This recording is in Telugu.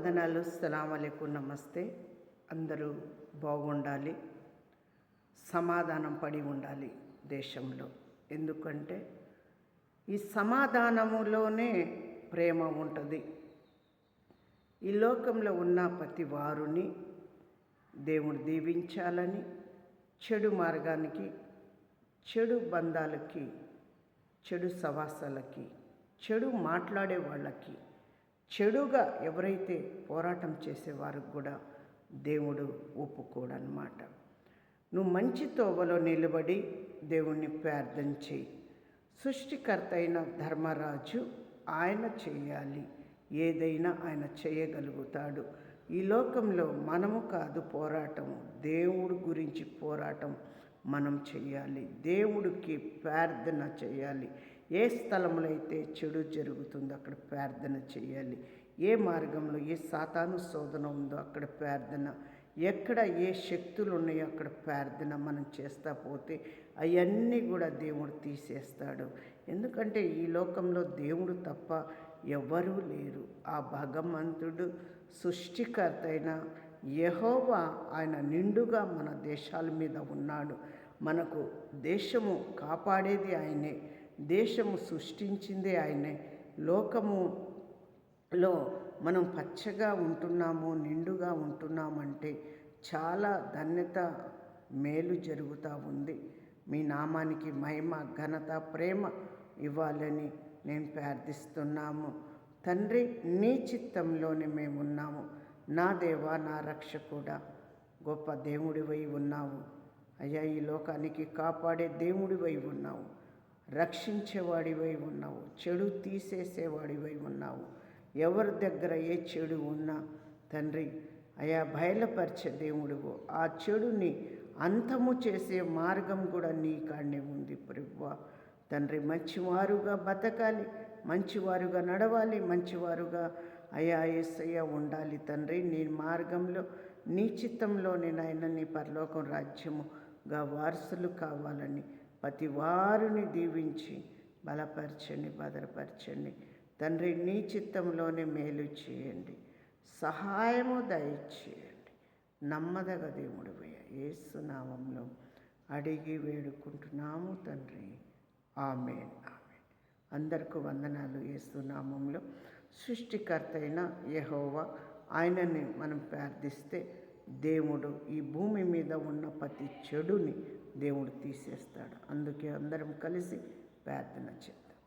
వందనాలు. అస్సలాము అలైకుం. నమస్తే. అందరూ బాగుండాలి, సమాధానం పడి ఉండాలి దేశంలో. ఎందుకంటే ఈ సమాధానములోనే ప్రేమ ఉంటుంది. ఈ లోకంలో ఉన్న ప్రతి వారిని దేవుడు దీవించాలని, చెడు మార్గానికి, చెడు బంధాలకి, చెడు సవాసాలకి, చెడు మాట్లాడే వాళ్ళకి, చెడుగా ఎవరైతే పోరాటం చేసేవారికి కూడా దేవుడు ఒప్పుకోడనమాట. నువ్వు మంచి తోవలో నిలబడి దేవుణ్ణి ప్రార్థన చేయి. సృష్టికర్త అయిన ధర్మరాజు ఆయన చేయాలి, ఏదైనా ఆయన చేయగలుగుతాడు. ఈ లోకంలో మనము కాదు పోరాటము, దేవుడి గురించి పోరాటం మనం చేయాలి. దేవుడికి ప్రార్థన చేయాలి. ఏ స్థలంలో అయితే చెడు జరుగుతుందో అక్కడ ప్రార్థన చేయాలి. ఏ మార్గంలో ఏ సాతాను శోధన ఉందో అక్కడ ప్రార్థన, ఎక్కడ ఏ శక్తులు ఉన్నాయో అక్కడ ప్రార్థన మనం చేస్తా పోతే అవన్నీ కూడా దేవుడు తీసేస్తాడు. ఎందుకంటే ఈ లోకంలో దేవుడు తప్ప ఎవరూ లేరు. ఆ భగవంతుడు సృష్టికర్త అయిన యెహోవా ఆయన నిండుగా మన దేశాల మీద ఉన్నాడు. మనకు దేశము కాపాడేది ఆయనే, దేశము సృష్టించిందే ఆయనే. లోకములో మనం పచ్చగా ఉంటున్నాము, నిండుగా ఉంటున్నామంటే చాలా ధన్యత, మేలు జరుగుతూ ఉంది. మీ నామానికి మహిమ, ఘనత, ప్రేమ ఇవ్వాలని నేను ప్రార్థిస్తున్నాము. తండ్రి, నీ చిత్తంలోనే మేమున్నాము. నా దేవా, నా రక్షకుడా, గొప్ప దేవుడివై ఉన్నావు అయ్యా. ఈ లోకానికి కాపాడే దేవుడివై ఉన్నావు, రక్షించేవాడివై ఉన్నావు, చెడు తీసేసేవాడివై ఉన్నావు. ఎవరి దగ్గర ఏ చెడు ఉన్నా తండ్రి అయా బయలుపరిచే దేవుడివు. ఆ చెడుని అంతము చేసే మార్గం కూడా నీ కాడనే ఉంది ప్రభువా. తండ్రి, మంచివారుగా బతకాలి, మంచివారుగా నడవాలి, మంచివారుగా అయా యేసయ్య ఉండాలి. తండ్రి, నీ మార్గంలో నీ చిత్తంలోనే నాయన నీ పరలోకం రాజ్యముగా వారసులు కావాలని ప్రతి వారిని దీవించి బలపరచండి, భద్రపరచండి. తండ్రి, నీ చిత్తంలోనే మేలు చేయండి, సహాయము దయచేయండి. నమ్మదగ దేవుడివయ్య, యేసు నామములో అడిగి వేడుకుంటున్నాము తండ్రి. ఆమేన్, ఆమేన్. అందరికీ వందనాలు. యేసు నామములో సృష్టికర్త అయిన యెహోవా ఆయనని మనం ప్రార్థిస్తే దేవుడు ఈ భూమి మీద ఉన్న ప్రతి చెడుని దేవుడు తీసేస్తాడు. అందుకే అందరం కలిసి ప్రార్థన చేద్దాం.